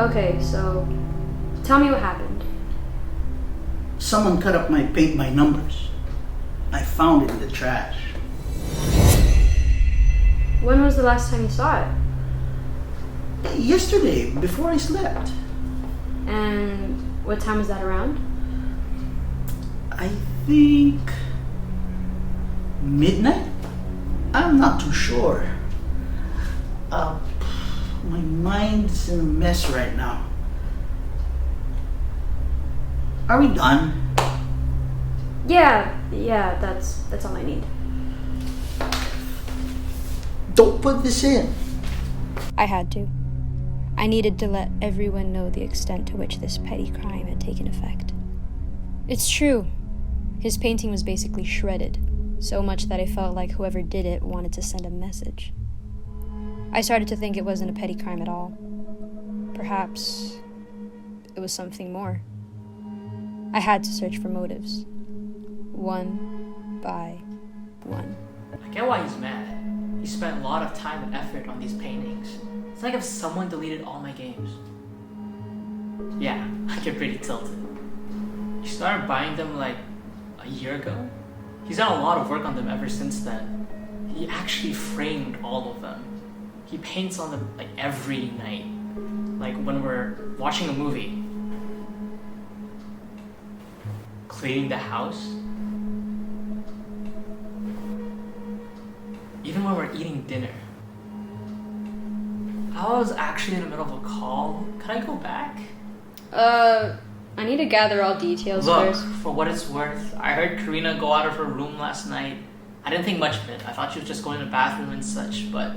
Okay, so tell me what happened. Someone cut up my paint by numbers. I found it in the trash. When was the last time you saw it? Yesterday, before I slept. And what time was that around? I think midnight? I'm not too sure. My mind's in a mess right now. Are we done? Yeah, that's all I need. Don't put this in. I had to. I needed to let everyone know the extent to which this petty crime had taken effect. It's true. His painting was basically shredded, so much that I felt like whoever did it wanted to send a message. I started to think it wasn't a petty crime at all. Perhaps it was something more. I had to search for motives, one by one. I get why he's mad. He spent a lot of time and effort on these paintings. It's like if someone deleted all my games. Yeah, I get pretty tilted. He started buying them like a year ago. He's done a lot of work on them ever since then. He actually framed all of them. He paints on them like every night. Like when we're watching a movie. Cleaning the house. Even when we're eating dinner. I was actually in the middle of a call. Could I go back? I need to gather all details Look, first. for what it's worth, I heard Karina go out of her room last night. I didn't think much of it. I thought she was just going to the bathroom and such, but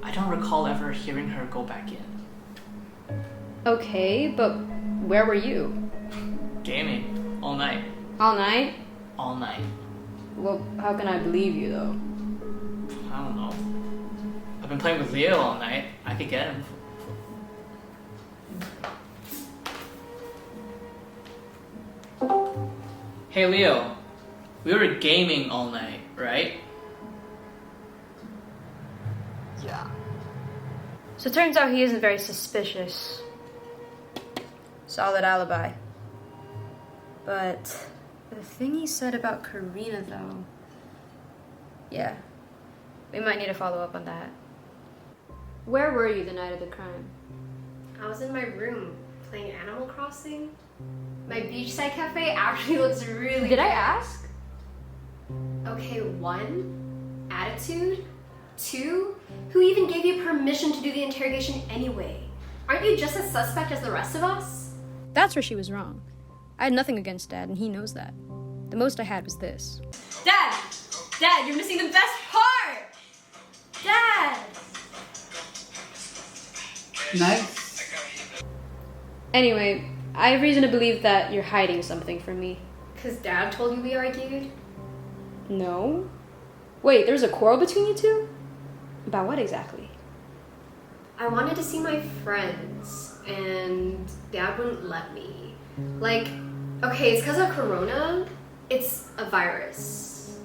I don't recall ever hearing her go back in. Okay, but where were you? Gaming. All night. All night? All night. Well, how can I believe you, though? I don't know. I've been playing with Leo all night. I could get him. Hey Leo, we were gaming all night, right? Yeah. So it turns out he isn't very suspicious. Solid alibi. But the thing he said about Karina, though... Yeah. We might need to follow up on that. Where were you the night of the crime? I was in my room playing Animal Crossing. My beachside cafe actually looks really Did I good. ask? Okay, 1, attitude. 2, who even gave you permission to do the interrogation anyway? Aren't you just as suspect as the rest of us? That's where she was wrong. I had nothing against Dad, and he knows that. The most I had was this. Dad! Dad, you're missing the best part! Dad! Nice. Anyway, I have reason to believe that you're hiding something from me. Cause Dad told you we argued? No? Wait, there was a quarrel between you two? About what exactly? I wanted to see my friends, and Dad wouldn't let me. Like, okay, it's because of Corona. It's a virus.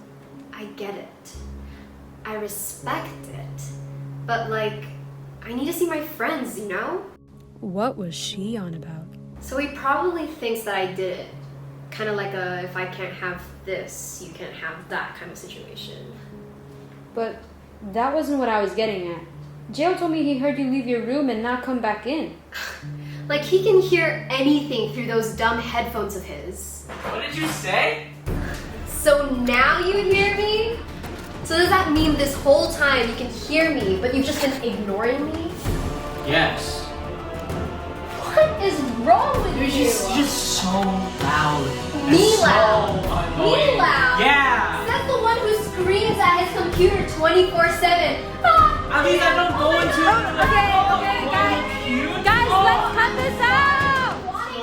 I get it. I respect it. But like, I need to see my friends, you know? What was she on about? So he probably thinks that I did it. Kind of like a, if I can't have this, you can't have that kind of situation. But that wasn't what I was getting at. Jill told me he heard you leave your room and not come back in. Like he can hear anything through those dumb headphones of his. What did you say? So now you hear me? So does that mean this whole time you can hear me, but you've just been ignoring me? Yes. What is wrong with you? You're just so loud. Me and loud. So annoying. Me loud? Yeah. That's the one who screams at his computer 24/7. At least I don't go into Guys, let's cut this out!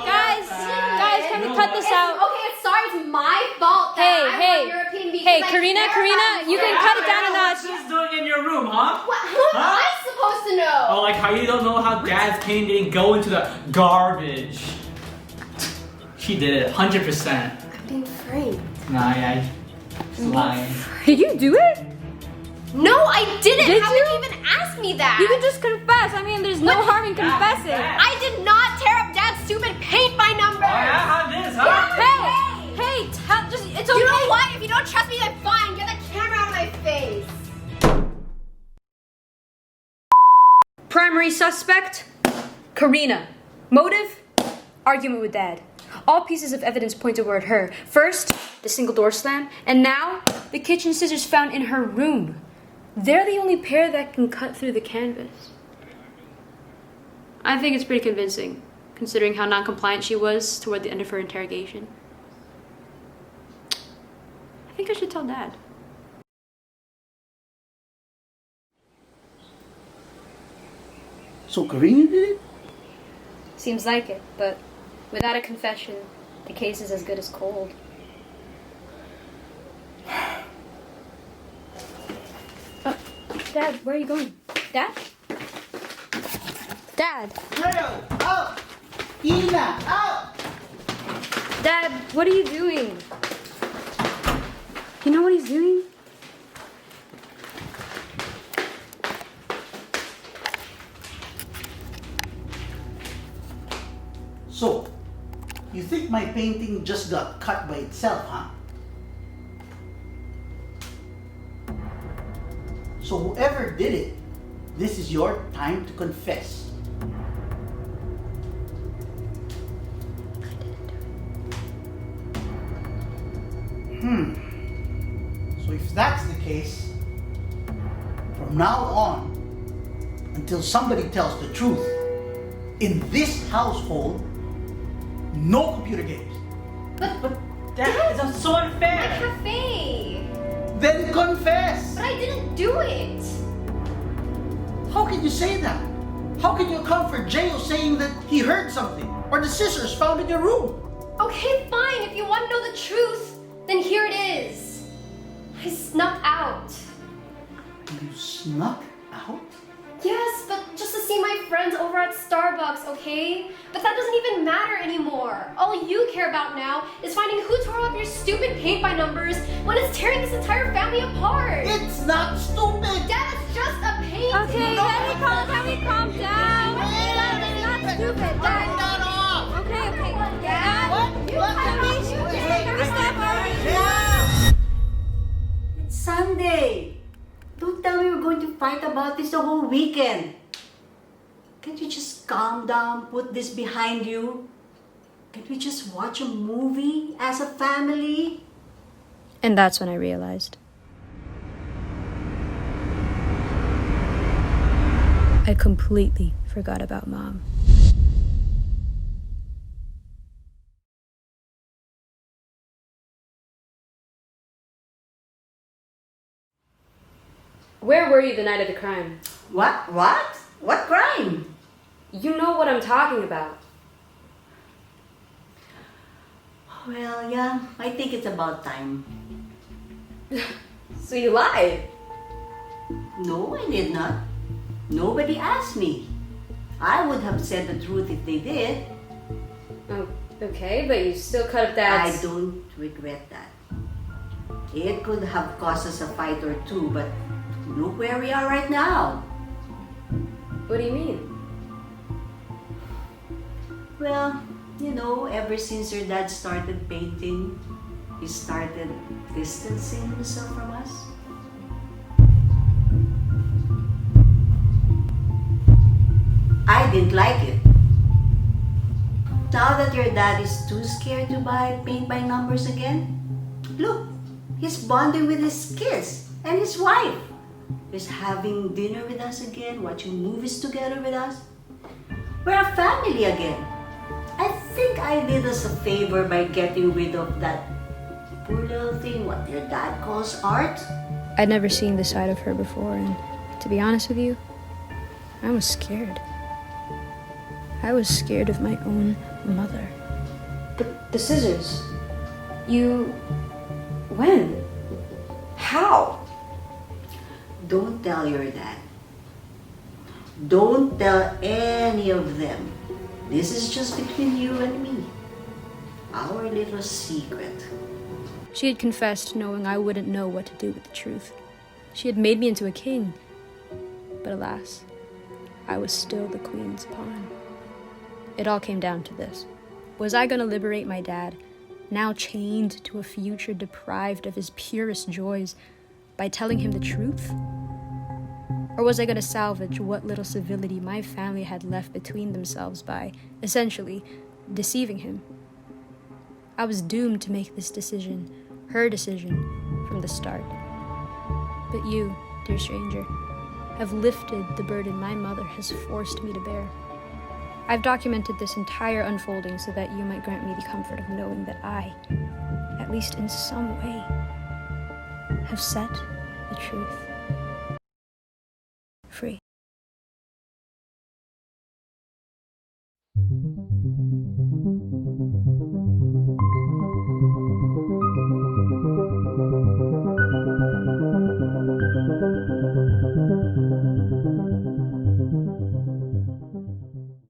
Guys, can we cut this out? Okay, sorry, it's my fault that I want your opinion because I Karina, care about you can cut it down a What's notch. this doing in your room, huh? What? Who am I supposed to know? Oh, like how you don't know how Dad's painting didn't go into the garbage. She did it, 100%. I'm being framed. Nah, yeah, she's lying. Did you do it? No, I didn't! Did How you? could you even ask me that? You can just confess. I mean, there's no harm in confessing. I did not tear up Dad's stupid paint by numbers! Oh yeah, how it is, huh? Hey, it's okay. You know what? If you don't trust me, then fine. Get the camera out of my face. Primary suspect, Karina. Motive, argument with Dad. All pieces of evidence point toward her. First, the single door slam, and now, the kitchen scissors found in her room. They're the only pair that can cut through the canvas. I think it's pretty convincing, considering how non-compliant she was toward the end of her interrogation. I think I should tell Dad. So Karina did it? Seems like it, but without a confession, the case is as good as cold. Dad, where are you going? Dad? Dad? Leo, out! Ina, out! Dad, what are you doing? You know what he's doing? So, you think my painting just got cut by itself, huh? So whoever did it, this is your time to confess. So if that's the case, from now on, until somebody tells the truth, in this household, no computer games. But Dad, it's so my unfair. cafe. Then confess! But I didn't do it. How can you say that? How can you account for Jayo saying that he heard something? Or the scissors found in your room? Okay, fine. If you want to know the truth, then here it is. I snuck out. You snuck out? Yes, but just to see my friends over at Starbucks, okay? But that doesn't even matter anymore. All you care about now is finding who tore up your stupid paint by numbers when it's tearing this entire family apart. It's not stupid! Dad, it's just a painting. Okay, let me calm down. Dad, it's not stupid. Dad, Not off! okay. Dad, can we stop arguing? Yeah. It's Sunday. Don't tell me we're going to fight about this the whole weekend. Can't you just calm down, put this behind you? Can't we just watch a movie as a family? And that's when I realized. I completely forgot about Mom. Where were you the night of the crime? What? What crime? You know what I'm talking about. Well, yeah, I think it's about time. So you lied. No, I did not. Nobody asked me. I would have said the truth if they did. Oh, okay, but you still cut up Dad's... I don't regret that. It could have caused us a fight or two, but look where we are right now. What do you mean? Well, you know, ever since your dad started painting, he started distancing himself from us. I didn't like it. Now that your dad is too scared to buy paint by numbers again, look, he's bonding with his kids and his wife. He's having dinner with us again, watching movies together with us. We're a family again. I think I did us a favor by getting rid of that poor little thing, what your dad calls art. I'd never seen this side of her before, and to be honest with you, I was scared. I was scared of my own mother. But the scissors. You... When? How? Don't tell your dad. Don't tell any of them. This is just between you and me. Our little secret. She had confessed knowing I wouldn't know what to do with the truth. She had made me into a king. But alas, I was still the queen's pawn. It all came down to this. Was I going to liberate my dad, now chained to a future deprived of his purest joys, by telling him the truth? Or was I going to salvage what little civility my family had left between themselves by, essentially, deceiving him? I was doomed to make this decision, her decision, from the start. But you, dear stranger, have lifted the burden my mother has forced me to bear. I've documented this entire unfolding so that you might grant me the comfort of knowing that I, at least in some way, have set the truth